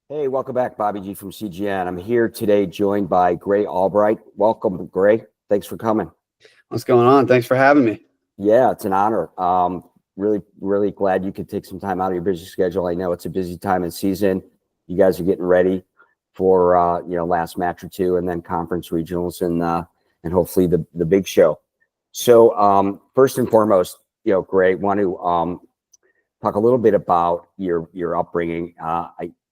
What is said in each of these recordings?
Hey, welcome back, Bobby G from CGN. I'm here today joined by Gray Albright. Welcome, Gray. Thanks for coming. What's going on? Thanks for having me. Yeah, it's an honor. Really glad you could take some time out of your busy schedule. I know it's a busy time in season. You guys are getting ready for last match or two, and then conference regionals and hopefully the big show. So first and foremost, Gray, want to talk a little bit about your upbringing.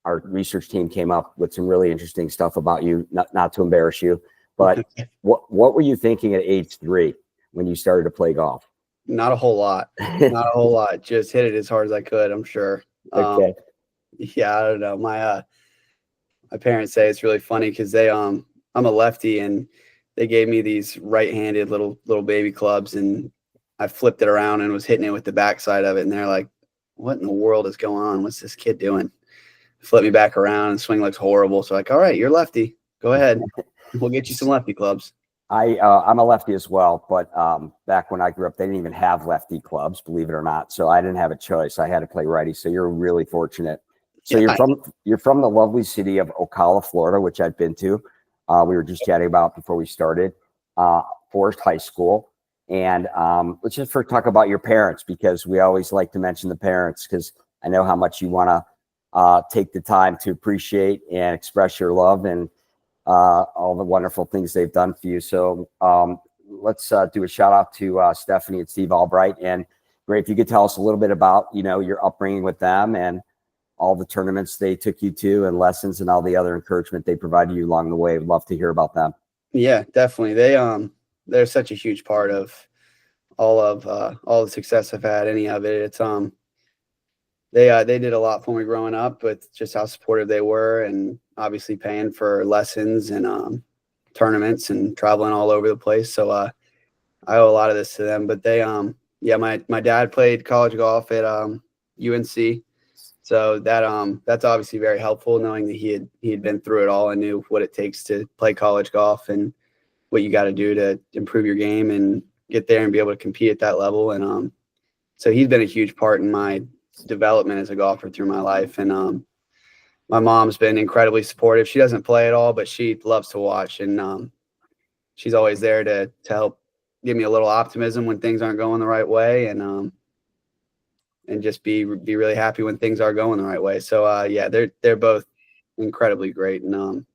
Our research team came up with some really interesting stuff about you, not to embarrass you, but what were you thinking at age 3 when you started to play golf? Not a whole lot. Not a whole lot. Just hit it as hard as I could, I'm sure. Okay. Yeah, I don't know. My parents say it's really funny because I'm a lefty and they gave me these right-handed little baby clubs, and I flipped it around and was hitting it with the backside of it, and they're like, "What in the world is going on? What's this kid doing?" Flip me back around and swing looks horrible. So like, all right, you're lefty. Go ahead. We'll get you some lefty clubs. I'm a lefty as well, but back when I grew up, they didn't even have lefty clubs, believe it or not. So I didn't have a choice. I had to play righty. So you're really fortunate. So Yeah, you're from the lovely city of Ocala, Florida, which I've been to. We were just chatting about before we started. Forest High School. And let's just talk about your parents, because we always like to mention the parents, because I know how much you want to take the time to appreciate and express your love and all the wonderful things they've done for you. So let's do a shout out to Stephanie and Steve Albright. And Gray, if you could tell us a little bit about, your upbringing with them and all the tournaments they took you to and lessons and all the other encouragement they provided you along the way. I'd love to hear about them. Yeah, definitely. They're such a huge part of all the success I've had, any of it. It's they did a lot for me growing up with just how supportive they were, and obviously paying for lessons and tournaments and traveling all over the place. So I owe a lot of this to them. But my dad played college golf at UNC. So that's obviously very helpful, knowing that he had been through it all and knew what it takes to play college golf and what you got to do to improve your game and get there and be able to compete at that level. And so he's been a huge part in my development as a golfer through my life. And my mom's been incredibly supportive. She doesn't play at all, but she loves to watch, and she's always there to help give me a little optimism when things aren't going the right way, and just be really happy when things are going the right way. So yeah, they're both incredibly great, and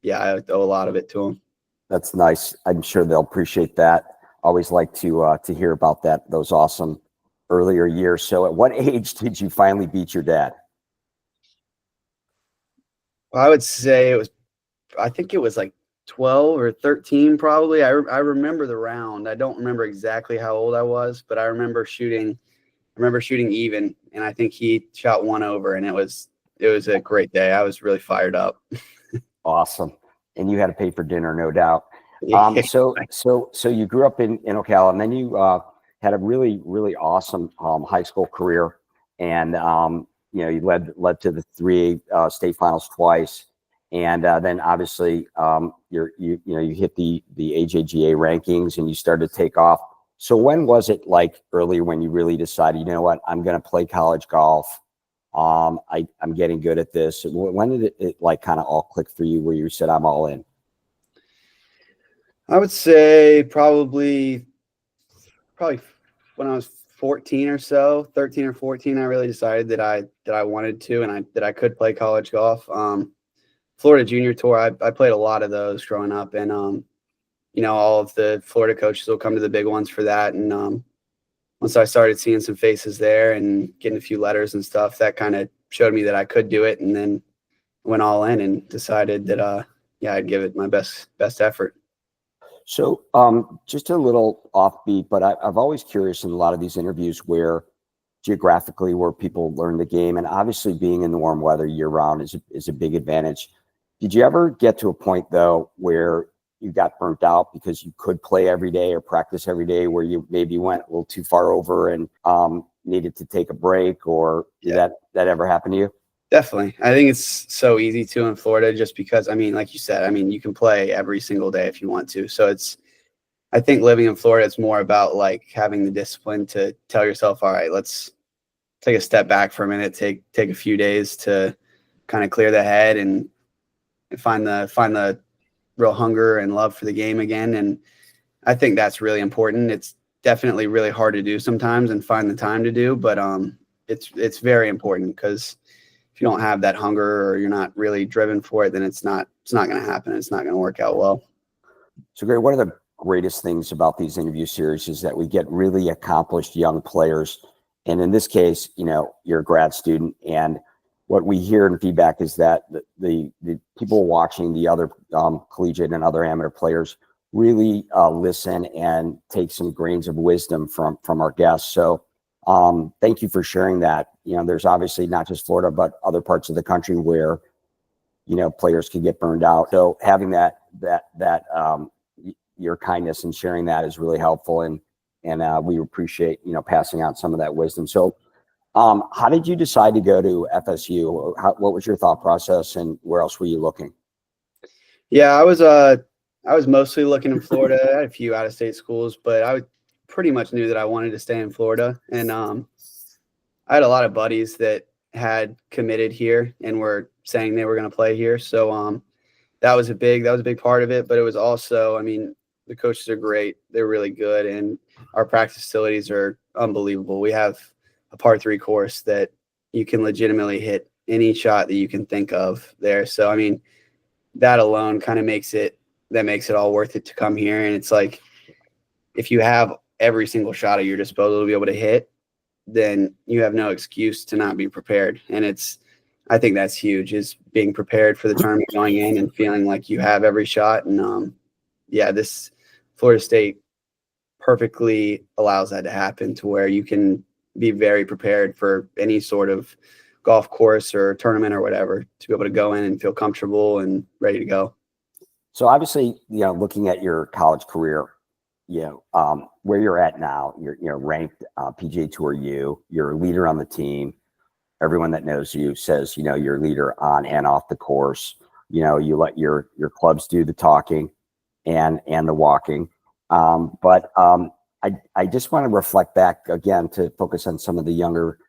yeah, I owe a lot of it to them. That's nice. I'm sure they'll appreciate that. Always like to hear about those awesome earlier years. So at what age did you finally beat your dad? I would say I think it was like 12 or 13, probably. I remember the round. I don't remember exactly how old I was, but I remember shooting even, and I think he shot one over, and it was a great day. I was really fired up. Awesome. And you had to pay for dinner, no doubt. So you grew up in Ocala, and then you had a really, really awesome high school career. And, you led to the 3A state finals twice. And then obviously you hit the AJGA rankings and you started to take off. So when was it, like, earlier when you really decided, you know what, I'm going to play college golf? I'm getting good at this. When did it like kind of all click for you where you said, I'm all in? I would say probably when I was 14 or so, 13 or 14, I really decided that I wanted to, and that I could play college golf. Florida Junior Tour, I played a lot of those growing up, and all of the Florida coaches will come to the big ones for that. And once I started seeing some faces there and getting a few letters and stuff, that kind of showed me that I could do it, and then went all in and decided that I'd give it my best effort. So just a little offbeat, but I've always curious in a lot of these interviews where people learn the game, and obviously being in the warm weather year round is a big advantage. Did you ever get to a point though where you got burnt out because you could play every day or practice every day, where you maybe went a little too far over and needed to take a break, or did that ever happen to you? Definitely. I think it's so easy to in Florida, just because, like you said, you can play every single day if you want to. So I think living in Florida, it's more about like having the discipline to tell yourself, all right, let's take a step back for a minute, take a few days to kind of clear the head and find the real hunger and love for the game again. And I think that's really important. It's definitely really hard to do sometimes and find the time to do, but it's very important, because if you don't have that hunger or you're not really driven for it, then it's not going to happen. It's not going to work out well. So great. One of the greatest things about these interview series is that we get really accomplished young players. And in this case, you're a grad student, and what we hear in feedback is that the people watching the other collegiate and other amateur players really listen and take some grains of wisdom from our guests. So thank you for sharing that. There's obviously not just Florida, but other parts of the country where, players can get burned out. So having that your kindness and sharing that is really helpful. And we appreciate, passing out some of that wisdom. So how did you decide to go to FSU? What was your thought process, and where else were you looking? Yeah, I was mostly looking in Florida. I had a few out-of-state schools, but I pretty much knew that I wanted to stay in Florida. And I had a lot of buddies that had committed here and were saying they were going to play here. So that was a big part of it. But it was also, the coaches are great. They're really good. And our practice facilities are unbelievable. We have a par 3 course that you can legitimately hit any shot that you can think of there. So, that alone kind of makes it all worth it to come here. And it's like, if you have every single shot at your disposal to be able to hit, then you have no excuse to not be prepared. And I think that's huge, is being prepared for the tournament going in and feeling like you have every shot. And this Florida State perfectly allows that to happen, to where you can be very prepared for any sort of golf course or tournament or whatever, to be able to go in and feel comfortable and ready to go. So obviously, looking at your college career, where you're at now, you're ranked PGA Tour U, you're a leader on the team. Everyone that knows you says, you're a leader on and off the course. You let your clubs do the talking and the walking. But I just want to reflect back again to focus on some of the younger,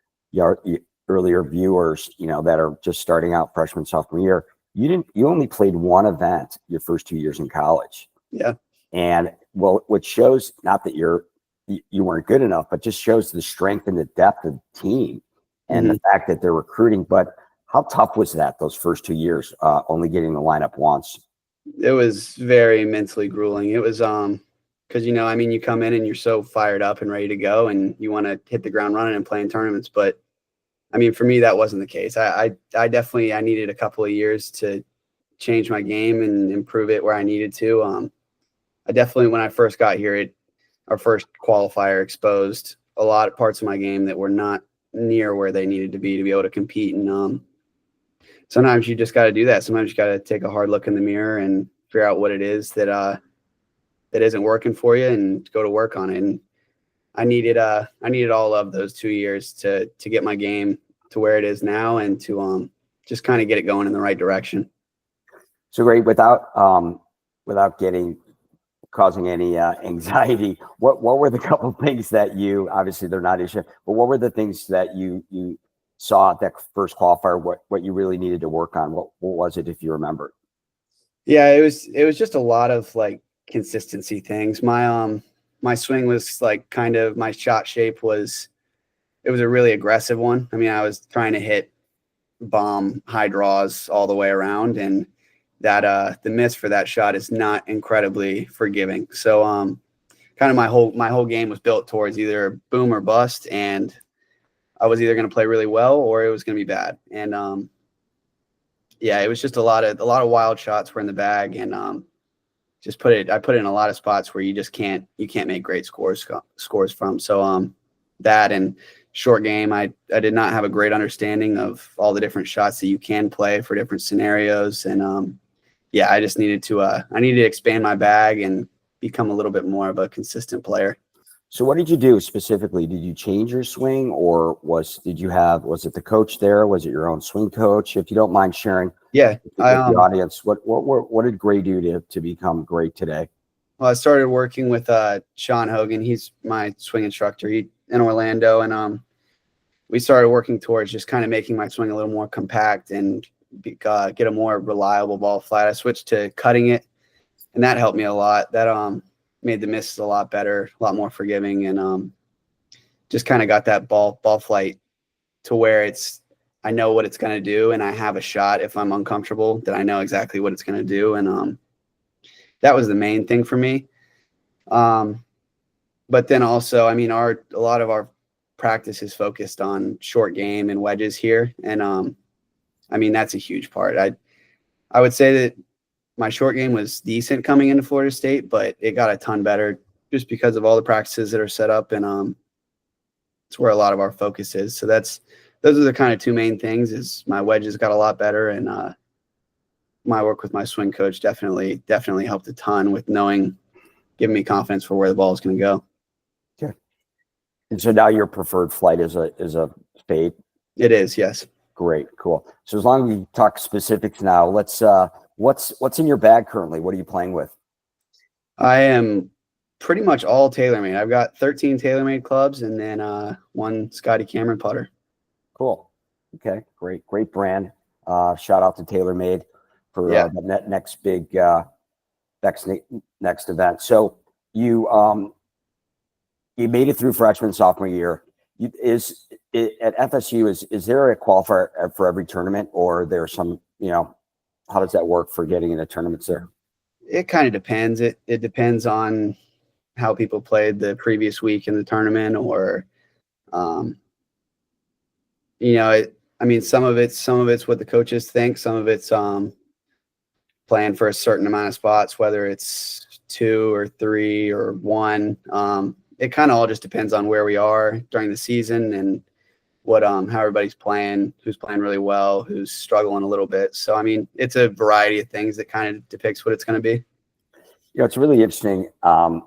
earlier viewers, that are just starting out freshman, sophomore year. You only played one event your first 2 years in college. Yeah. And which shows not that you weren't good enough, but just shows the strength and the depth of the team and the fact that they're recruiting. But how tough was that those first 2 years, only getting the lineup once? It was very mentally grueling. It was because you come in and you're so fired up and ready to go, and you want to hit the ground running and play in tournaments. But for me, that wasn't the case. I definitely needed a couple of years to change my game and improve it where I needed to. I definitely, when I first got here, our first qualifier exposed a lot of parts of my game that were not near where they needed to be able to compete. And sometimes you just got to do that. Sometimes you got to take a hard look in the mirror and figure out what it is that isn't working for you, and go to work on it. And I needed all of those 2 years to get my game to where it is now, and to just kind of get it going in the right direction. So great. Without causing any anxiety, what were the couple of things that obviously they're not issue, but what were the things that you saw at that first qualifier, what you really needed to work on? What was it, if you remember? Yeah, it was just a lot of consistency things. My swing was my shot shape was a really aggressive one. I was trying to hit bomb high draws all the way around, and that the miss for that shot is not incredibly forgiving. So kind of my whole game was built towards either boom or bust, and I was either going to play really well or it was going to be bad. And it was just a lot of wild shots were in the bag, and I put it in a lot of spots where you can't make great scores from. So that and short game, I did not have a great understanding of all the different shots that you can play for different scenarios. And I just needed to expand my bag and become a little bit more of a consistent player. So what did you do specifically? Did you change your swing, or was it the coach there? Was it your own swing coach? If you don't mind sharing, with the audience, what did Gray do to become great today? Well, I started working with Sean Hogan. He's my swing instructor. He's in Orlando, and we started working towards just kind of making my swing a little more compact and get a more reliable ball flight. I switched to cutting it, and that helped me a lot. That made the misses a lot better, a lot more forgiving, and just kind of got that ball flight to where I know what it's going to do, and I have a shot if I'm uncomfortable that I know exactly what it's going to do. And that was the main thing for me. But then also, I mean, a lot of our practice is focused on short game and wedges here. And I mean, that's a huge part. I would say that my short game was decent coming into Florida State, but it got a ton better just because of all the practices that are set up. And it's where a lot of our focus is. So those are the kind of two main things. Is my wedges got a lot better, and my work with my swing coach definitely helped a ton with giving me confidence for where the ball is going to go. Okay. And so now your preferred flight is a fade? It is, yes. Great, cool. So as long as we talk specifics now, let's what's in your bag currently? What are you playing with? I am pretty much all TaylorMade. I've got 13 TaylorMade clubs and then one Scotty Cameron putter. Cool. Okay, great brand. Shout out to TaylorMade for the next big next event. So you made it through freshman sophomore year. At FSU is there a qualifier for every tournament, or there's some, how does that work for getting into tournaments there? It kind of depends. It depends on how people played the previous week in the tournament, or I mean, some of it's what the coaches think. Some of it's playing for a certain amount of spots, whether it's 2 or 3 or 1. It kind of all just depends on where we are during the season and what how everybody's playing, who's playing really well, who's struggling a little bit. So I mean, it's a variety of things that kind of depicts what it's going to be. It's really interesting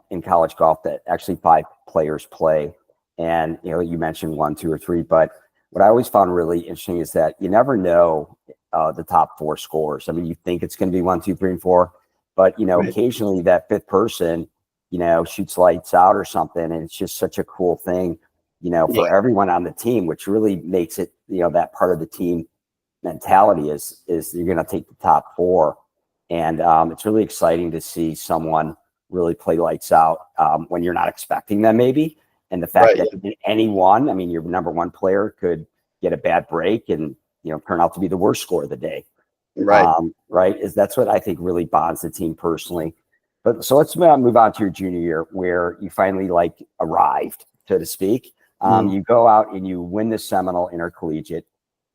in college golf that actually 5 players play, and you mentioned 1, 2, or 3, but what I always found really interesting is that you never know the top 4 scores. I mean, you think it's going to be 1, 2, 3, and 4, but right. Occasionally that 5th person, shoots lights out or something, and it's just such a cool thing, for everyone on the team, which really makes it, that part of the team mentality is you're going to take the top 4, and it's really exciting to see someone really play lights out when you're not expecting them, maybe. And the fact that anyone, I mean, your number 1 player could get a bad break and, turn out to be the worst score of the day. Right. That's what I think really bonds the team personally. But so let's move on to your junior year, where you finally arrived, so to speak. You go out and you win the Seminole Intercollegiate,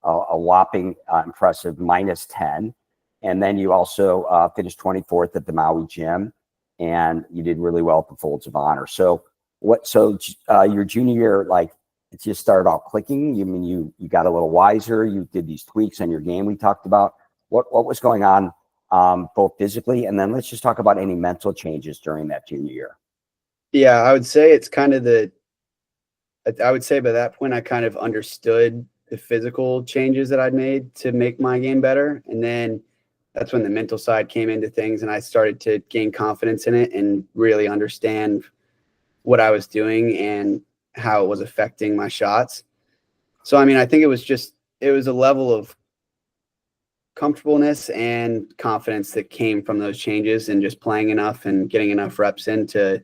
a whopping impressive -10. And then you also finished 24th at the Maui Gym, and you did really well at the Folds of Honor. So your junior year, it just started off clicking. You mean you got a little wiser, you did these tweaks on your game we talked about. What was going on both physically, and then let's just talk about any mental changes during that junior year. Yeah, I would say it's kind of I would say by that point I kind of understood the physical changes that I'd made to make my game better. And then that's when the mental side came into things, and I started to gain confidence in it and really understand what I was doing and how it was affecting my shots. So, I mean, I think it was a level of comfortableness and confidence that came from those changes and just playing enough and getting enough reps in to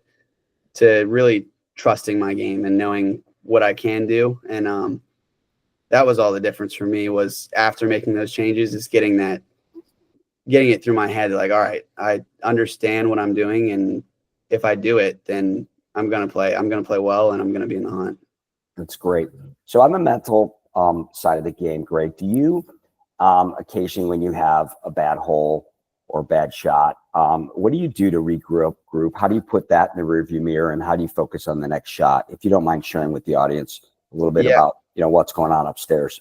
really trusting my game and knowing what I can do. And that was all the difference for me, was after making those changes, is getting it through my head. All right, I understand what I'm doing, and if I do it, then I'm going to play well, and I'm going to be in the hunt. That's great. So on the mental side of the game, Greg, do you occasionally, when you have a bad hole or a bad shot, what do you do to regroup? How do you put that in the rearview mirror, and how do you focus on the next shot? If you don't mind sharing with the audience a little bit about, what's going on upstairs.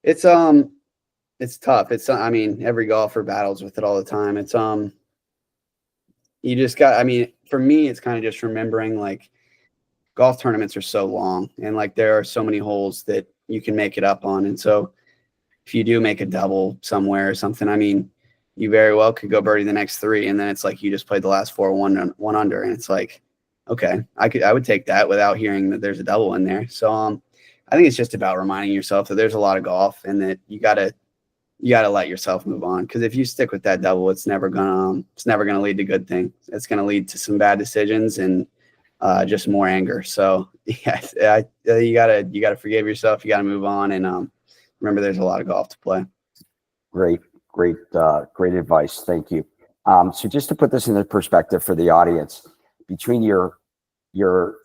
It's tough. I mean, every golfer battles with it all the time. It's you just got, I mean, for me, it's kind of just remembering, golf tournaments are so long, and there are so many holes that you can make it up on. And so if you do make a double somewhere or something, I mean, you very well could go birdie the next 3, and then it's you just played the last 4 one under, and it's okay, I would take that without hearing that there's a double in there. So I think it's just about reminding yourself that there's a lot of golf, and that you got to you got to let yourself move on, because if you stick with that double, it's never gonna lead to good things. It's gonna lead to some bad decisions and just more anger. So yeah, you gotta forgive yourself. You gotta move on, and remember, there's a lot of golf to play. Great advice. Thank you. So just to put this into perspective for the audience, between your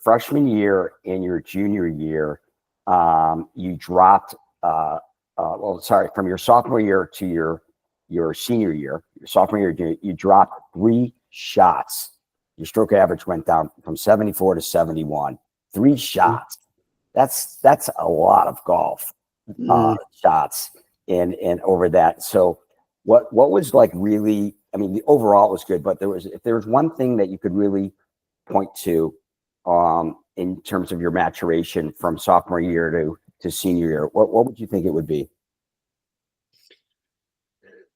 freshman year and your junior year, you dropped, from your sophomore year to your senior year, your sophomore year, you dropped 3 shots. Your stroke average went down from 74 to 71. 3 shots. That's a lot of golf shots and over that. So what was like really, I mean, the overall was good, but if there was one thing that you could really point to in terms of your maturation from sophomore year to senior year, what would you think it would be?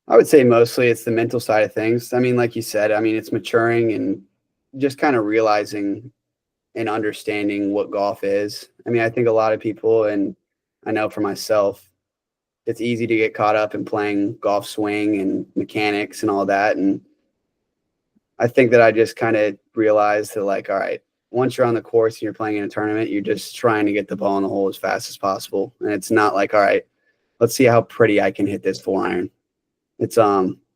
I would say mostly it's the mental side of things. I mean, like you said, I mean, it's maturing and just kind of realizing and understanding what golf is. I mean, I think a lot of people, and I know for myself, it's easy to get caught up in playing golf swing and mechanics and all that. And I think that I just kind of realized that, like, all right, once you're on the course and you're playing in a tournament, you're just trying to get the ball in the hole as fast as possible. And it's not like, all right, let's see how pretty I can hit this 4-iron. It's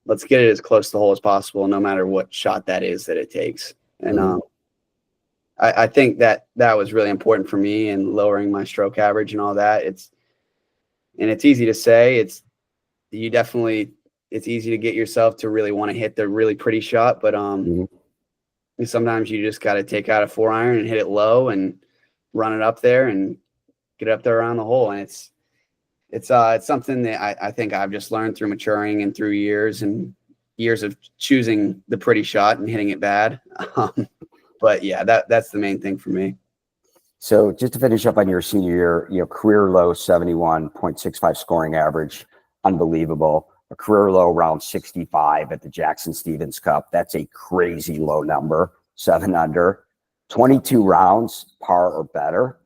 let's get it as close to the hole as possible, no matter what shot that is that it takes. And I think that was really important for me in lowering my stroke average and all that. It's easy to say. It's easy to get yourself to really want to hit the really pretty shot, but sometimes you just got to take out a 4-iron and hit it low and run it up there and get it up there around the hole. And it's something that I think I've just learned through maturing and through years of choosing the pretty shot and hitting it bad. But yeah, that's the main thing for me. So just to finish up on your senior year, career low 71.65 scoring average, unbelievable. A career low around 65 at the Jackson-Stevens Cup. That's a crazy low number. 7 under, 22 rounds, par or better.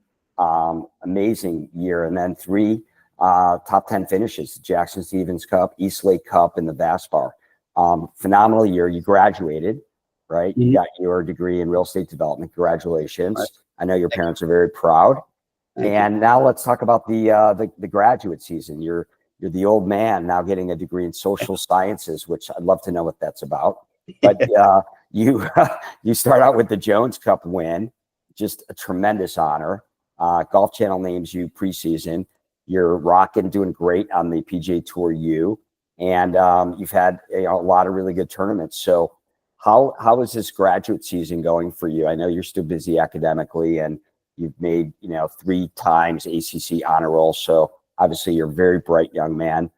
Amazing year, and then 3 top 10 finishes: Jackson-Stevens Cup, East Lake Cup, and the Bass Bar. Phenomenal year. You graduated, right? You got your degree in real estate development. Congratulations. Right. I know your parents are very proud. And now let's talk about the graduate season. You're the old man now getting a degree in social sciences, which I'd love to know what that's about. But you start out with the Jones Cup win, just a tremendous honor. Golf Channel names you preseason. You're rocking, doing great on the PGA Tour U, and you've had a lot of really good tournaments. So how is this graduate season going for you? I know you're still busy academically, and you've made 3 times ACC honor roll. So obviously you're a very bright young man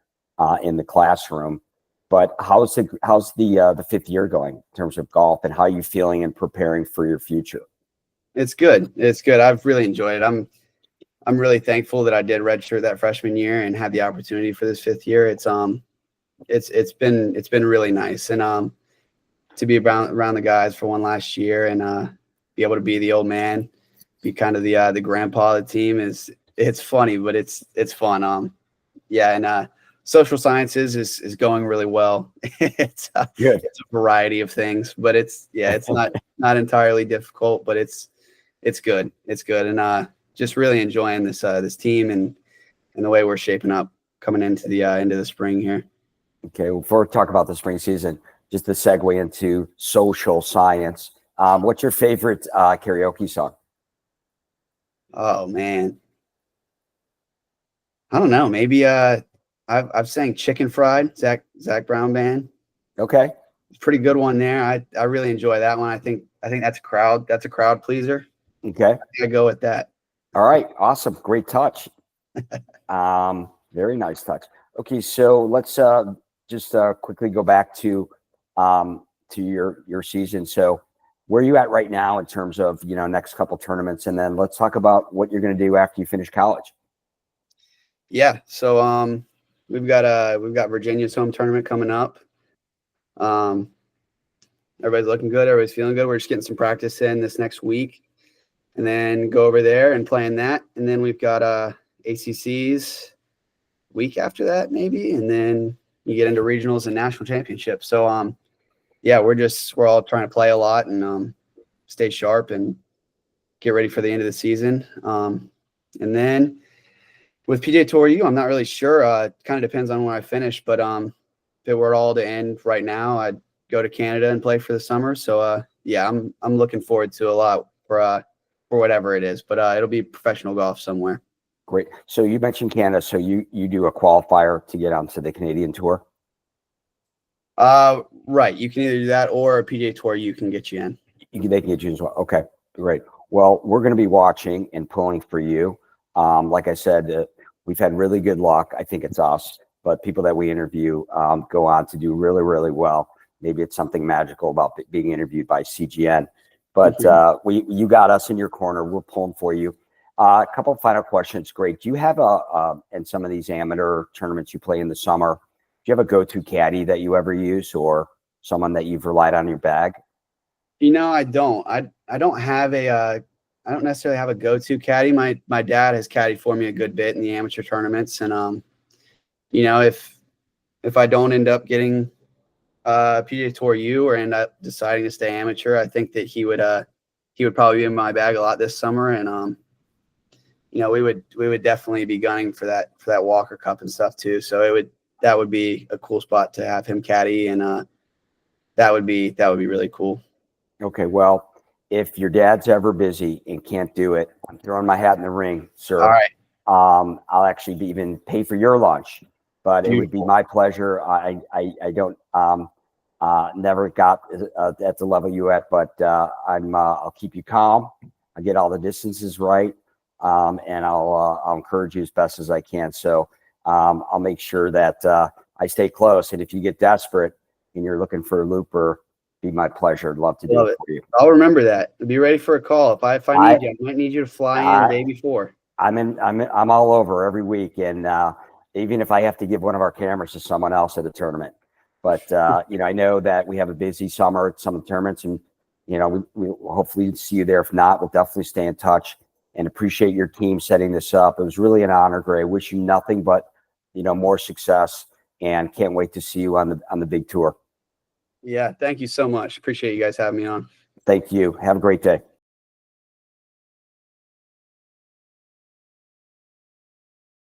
in the classroom. But how's the 5th year going in terms of golf, and how are you feeling and preparing for your future? It's good. It's good. I've really enjoyed it. I'm really thankful that I did redshirt that freshman year and had the opportunity for this 5th year. It's been really nice, and to be around the guys for one last year and be able to be the old man, be kind of the grandpa of the team it's funny, but it's fun. And social sciences is going really well. It's a variety of things, but it's not entirely difficult, but it's good. It's good, and just really enjoying this team and the way we're shaping up coming into the spring here. Okay, well, before we talk about the spring season, just to segue into social science, what's your favorite karaoke song? Oh man, I don't know. Maybe I've sang Chicken Fried, Zach Brown Band. Okay, pretty good one there. I really enjoy that one. I think that's a crowd pleaser. Okay, I go with that. All right, awesome, great touch. Very nice touch. Okay, so let's just quickly go back to your season. So where are you at right now in terms of next couple tournaments, and then let's talk about what you're going to do after you finish college. Yeah, so we've got Virginia's home tournament coming up. Everybody's looking good. Everybody's feeling good. We're just getting some practice in this next week, and then go over there and play in that. And then we've got ACCs. week after that, maybe, and then you get into regionals and national championships. So yeah, we're all trying to play a lot and stay sharp and get ready for the end of the season. And then with PGA Tour U, I'm not really sure. It kind of depends on when I finish, but if it were all to end right now, I'd go to Canada and play for the summer. So yeah, I'm looking forward to a lot for whatever it is, but it'll be professional golf somewhere. Great. So you mentioned Canada. So you do a qualifier to get onto the Canadian Tour? Right. You can either do that or a PGA Tour U can get you in. They can get you as well. Okay, great. Well, we're going to be watching and pulling for you. Like I said, we've had really good luck. I think it's us, but people that we interview go on to do really, really well. Maybe it's something magical about being interviewed by CGN, but you got us in your corner. We're pulling for you. A couple of final questions. Great. Do you have in some of these amateur tournaments you play in the summer, do you have a go-to caddy that you ever use or someone that you've relied on in your bag? I don't. I don't have I don't necessarily have a go-to caddy. My dad has caddied for me a good bit in the amateur tournaments, and if I don't end up getting PGA Tour U or end up deciding to stay amateur, I think that he would probably be in my bag a lot this summer, and we would definitely be gunning for that Walker Cup and stuff too. So that would be a cool spot to have him caddy, and that would be really cool. Okay, well, if your dad's ever busy and can't do it, I'm throwing my hat in the ring, sir. All right. I'll actually even pay for your lunch, but it would be my pleasure. I don't never got at the level you at, but I'll keep you calm. I'll get all the distances right, and I'll encourage you as best as I can. So I'll make sure that I stay close. And if you get desperate and you're looking for a looper, be my pleasure. I'd love to do it for you. I'll remember that. Be ready for a call. If I need you, I might need you to fly in the day before. I'm all over every week, and even if I have to give one of our cameras to someone else at a tournament. But I know that we have a busy summer at some of the tournaments, and we hopefully see you there. If not, we'll definitely stay in touch and appreciate your team setting this up. It was really an honor, Gray. I wish you nothing but more success, and can't wait to see you on the big tour. Yeah, thank you so much. Appreciate you guys having me on. Thank you. Have a great day.